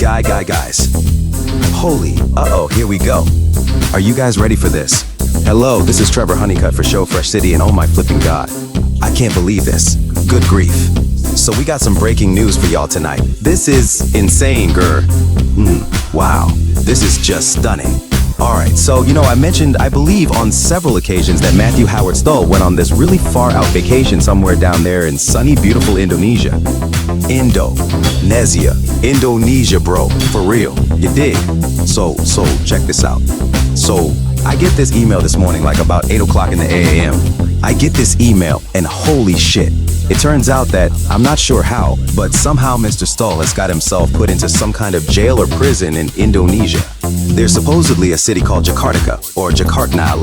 Guys. Holy, here we go. Are you guys ready for this? Hello, this is Trevor Honeycutt for Show Fresh City, and oh my flipping god, I can't believe this. Good grief. So we got some breaking news for y'all tonight. This is insane, wow, this is just stunning. Alright, so I mentioned, I believe on several occasions that Matthew Howard Stull went on this really far out vacation somewhere down there in sunny, beautiful Indonesia. Indonesia, bro, for real, you dig? So check this out. So I get this email this morning, like about 8 o'clock in the a.m. I get this email, and holy shit. It turns out that, I'm not sure how, but somehow Mr. Stull has got himself put into some kind of jail or prison in Indonesia. There's supposedly a city called Jakarta, or Jakarta,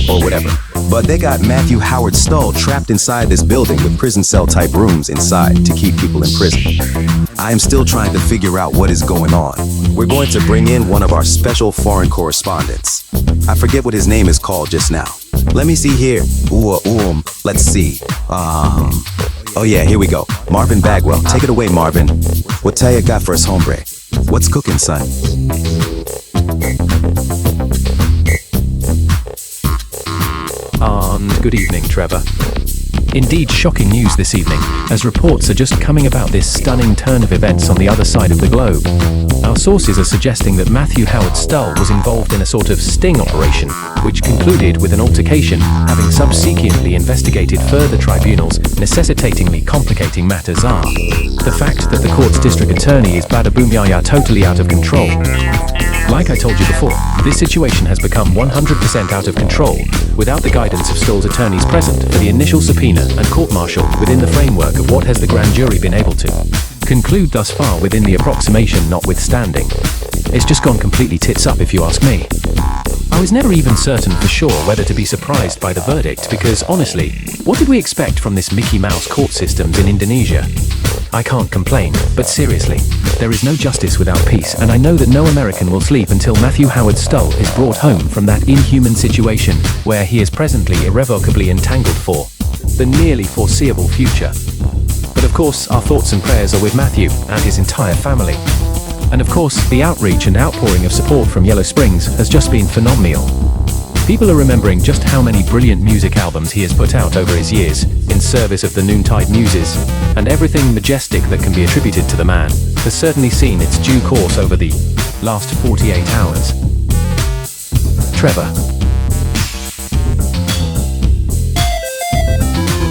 or whatever. But they got Matthew Howard Stull trapped inside this building with prison cell type rooms inside to keep people in prison. I am still trying to figure out what is going on. We're going to bring in one of our special foreign correspondents. I forget what his name is called just now. Let me see here. Let's see. Oh yeah, here we go. Marvin Bagwell. Take it away, Marvin. What Taya got for us, hombre? What's cooking, son? Good evening, Trevor. Indeed, shocking news this evening, as reports are just coming about this stunning turn of events on the other side of the globe. Our sources are suggesting that Matthew Howard Stull was involved in a sort of sting operation, which concluded with an altercation, having subsequently investigated further tribunals, necessitatingly complicating matters are the fact that the court's district attorney is Badaboomyaya totally out of control. Like I told you before, this situation has become 100% out of control, without the guidance of Stull's attorneys present for the initial subpoena and court-martial within the framework of what has the grand jury been able to conclude thus far within the approximation notwithstanding. It's just gone completely tits up if you ask me. I was never even certain for sure whether to be surprised by the verdict because honestly, what did we expect from this Mickey Mouse court systems in Indonesia? I can't complain, but seriously, there is no justice without peace, and I know that no American will sleep until Matthew Howard Stull is brought home from that inhuman situation where he is presently irrevocably entangled for the nearly foreseeable future. But of course, our thoughts and prayers are with Matthew and his entire family. And of course, the outreach and outpouring of support from Yellow Springs has just been phenomenal. People are remembering just how many brilliant music albums he has put out over his years, in service of the Noontide Muses, and everything majestic that can be attributed to the man has certainly seen its due course over the last 48 hours. Trevor.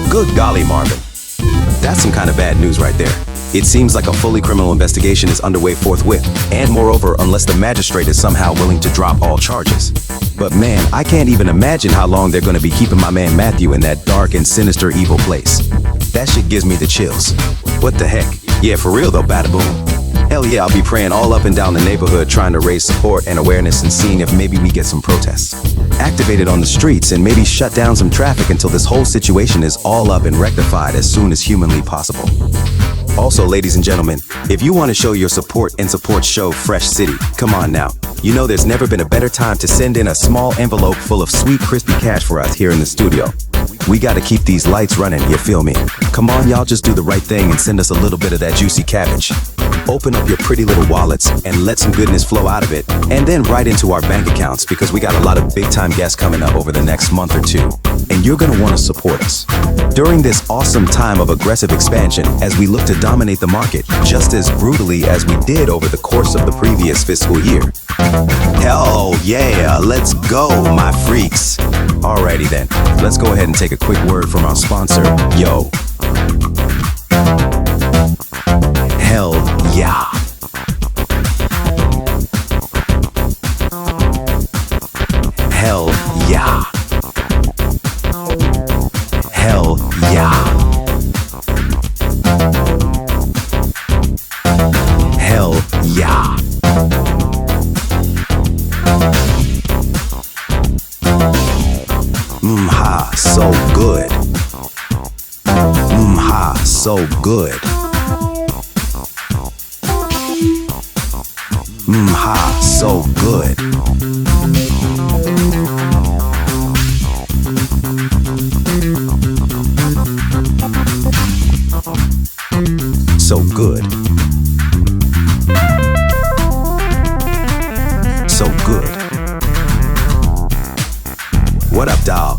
Good golly, Marvin. That's some kind of bad news right there. It seems like a fully criminal investigation is underway forthwith, and moreover, unless the magistrate is somehow willing to drop all charges. But man, I can't even imagine how long they're gonna be keeping my man Matthew in that dark and sinister evil place. That shit gives me the chills. What the heck? Yeah, for real though, bada-boom. Hell yeah, I'll be praying all up and down the neighborhood trying to raise support and awareness and seeing if maybe we get some protests activated on the streets and maybe shut down some traffic until this whole situation is all up and rectified as soon as humanly possible. Also, ladies and gentlemen, if you want to show your support and support Show Fresh City, come on now. You know there's never been a better time to send in a small envelope full of sweet, crispy cash for us here in the studio. We gotta keep these lights running, you feel me? Come on, y'all, just do the right thing and send us a little bit of that juicy cabbage. Open up your pretty little wallets and let some goodness flow out of it, and then right into our bank accounts because we got a lot of big-time guests coming up over the next month or two, and you're gonna wanna support us during this awesome time of aggressive expansion as we look to dominate the market just as brutally as we did over the course of the previous fiscal year. Hell yeah, let's go, my freaks. Alrighty then, let's go ahead and take a quick word from our sponsor, Yo. Hell yeah. Hell yeah. Hell yeah. Hell yeah. Ha, so good. Ha, so good. Ha, so good. So good. so good. What up, doll?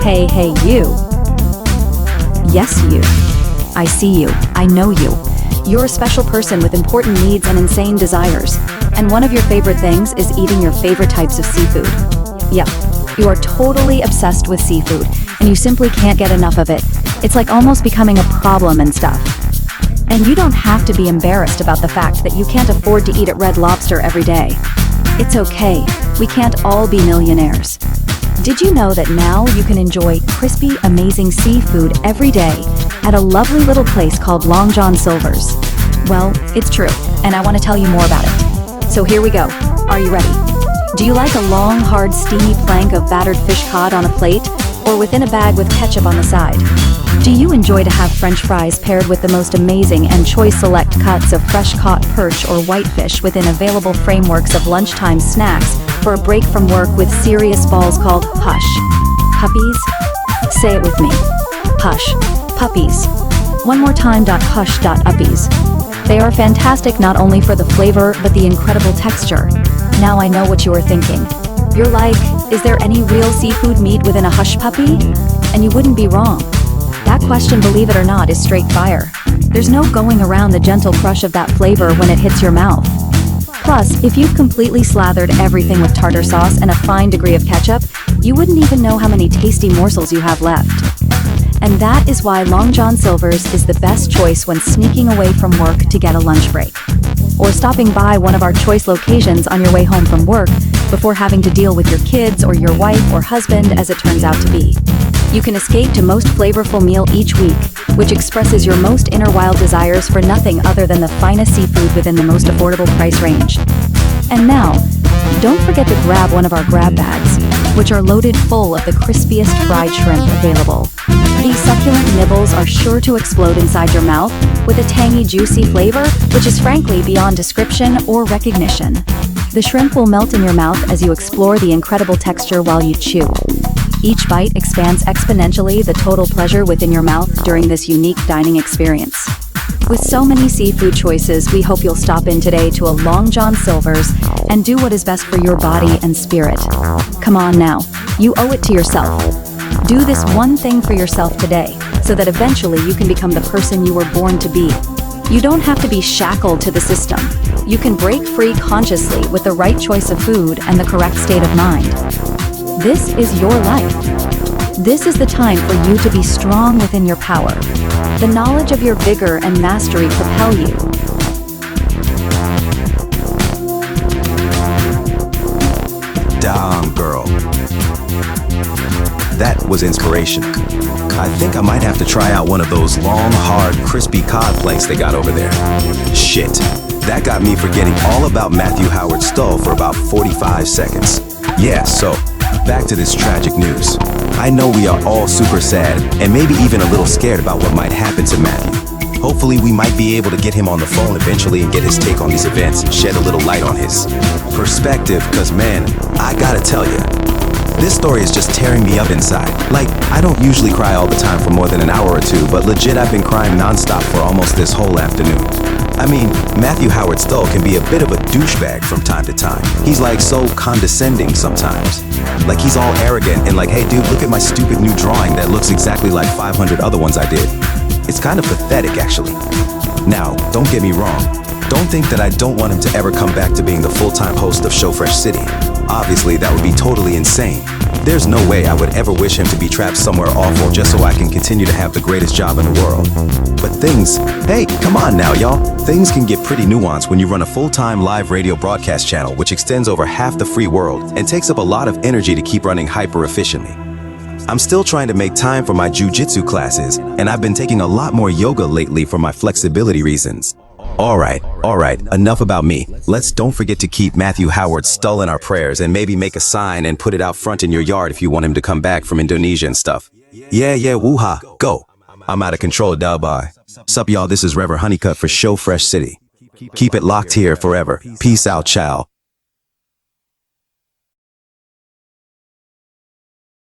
Hey, you. Yes, you. I see you. I know you. You're a special person with important needs and insane desires. And one of your favorite things is eating your favorite types of seafood. Yep, you are totally obsessed with seafood, and you simply can't get enough of it. It's like almost becoming a problem and stuff. And you don't have to be embarrassed about the fact that you can't afford to eat at Red Lobster every day. It's okay. We can't all be millionaires. Did you know that now you can enjoy crispy, amazing seafood every day at a lovely little place called Long John Silver's? Well, it's true, and I want to tell you more about it. So here we go. Are you ready? Do you like a long, hard, steamy plank of battered fish cod on a plate, or within a bag with ketchup on the side? Do you enjoy to have French fries paired with the most amazing and choice select cuts of fresh-caught perch or whitefish within available frameworks of lunchtime snacks for a break from work with serious balls called Hush Puppies? Say it with me. Hush Puppies. One more time. Hush uppies. They are fantastic not only for the flavor but the incredible texture. Now I know what you are thinking. You're like, is there any real seafood meat within a Hush Puppy? And you wouldn't be wrong. That question, believe it or not, is straight fire. There's no going around the gentle crush of that flavor when it hits your mouth. Plus, if you've completely slathered everything with tartar sauce and a fine degree of ketchup, you wouldn't even know how many tasty morsels you have left. And that is why Long John Silver's is the best choice when sneaking away from work to get a lunch break. Or stopping by one of our choice locations on your way home from work before having to deal with your kids or your wife or husband, as it turns out to be. You can escape to most flavorful meal each week, which expresses your most inner wild desires for nothing other than the finest seafood within the most affordable price range. And now, don't forget to grab one of our grab bags, which are loaded full of the crispiest fried shrimp available. These succulent nibbles are sure to explode inside your mouth with a tangy, juicy flavor, which is frankly beyond description or recognition. The shrimp will melt in your mouth as you explore the incredible texture while you chew. Each bite expands exponentially the total pleasure within your mouth during this unique dining experience. With so many seafood choices, we hope you'll stop in today to a Long John Silver's and do what is best for your body and spirit. Come on now, you owe it to yourself. Do this one thing for yourself today, so that eventually you can become the person you were born to be. You don't have to be shackled to the system. You can break free consciously with the right choice of food and the correct state of mind. This is your life. This is the time for you to be strong within your power. The knowledge of your vigor and mastery propel you. Damn, girl. That was inspiration. I think I might have to try out one of those long, hard, crispy cod planks they got over there. Shit. That got me forgetting all about Matthew Howard Stull for about 45 seconds. Yeah, so, back to this tragic news. I know we are all super sad, and maybe even a little scared about what might happen to Matthew. Hopefully we might be able to get him on the phone eventually and get his take on these events and shed a little light on his perspective, cause man, I gotta tell ya, this story is just tearing me up inside. Like, I don't usually cry all the time for more than an hour or two, but legit I've been crying nonstop for almost this whole afternoon. I mean, Matthew Howard Stull can be a bit of a douchebag from time to time. He's like so condescending sometimes. Like he's all arrogant and like, hey dude, look at my stupid new drawing that looks exactly like 500 other ones I did. It's kind of pathetic actually. Now, don't get me wrong. Don't think that I don't want him to ever come back to being the full-time host of Show Fresh City. Obviously, that would be totally insane. There's no way I would ever wish him to be trapped somewhere awful just so I can continue to have the greatest job in the world. But things, hey, come on now, y'all. Things can get pretty nuanced when you run a full-time live radio broadcast channel which extends over half the free world and takes up a lot of energy to keep running hyper-efficiently. I'm still trying to make time for my jiu-jitsu classes, and I've been taking a lot more yoga lately for my flexibility reasons. All right, enough about me. Let's don't forget to keep Matthew Howard Stull in our prayers and maybe make a sign and put it out front in your yard if you want him to come back from Indonesia and stuff. Yeah, woo-ha, go. I'm out of control, bye. Sup y'all, this is Reverend Honeycutt for Show Fresh City. Keep it locked here forever. Peace out, child.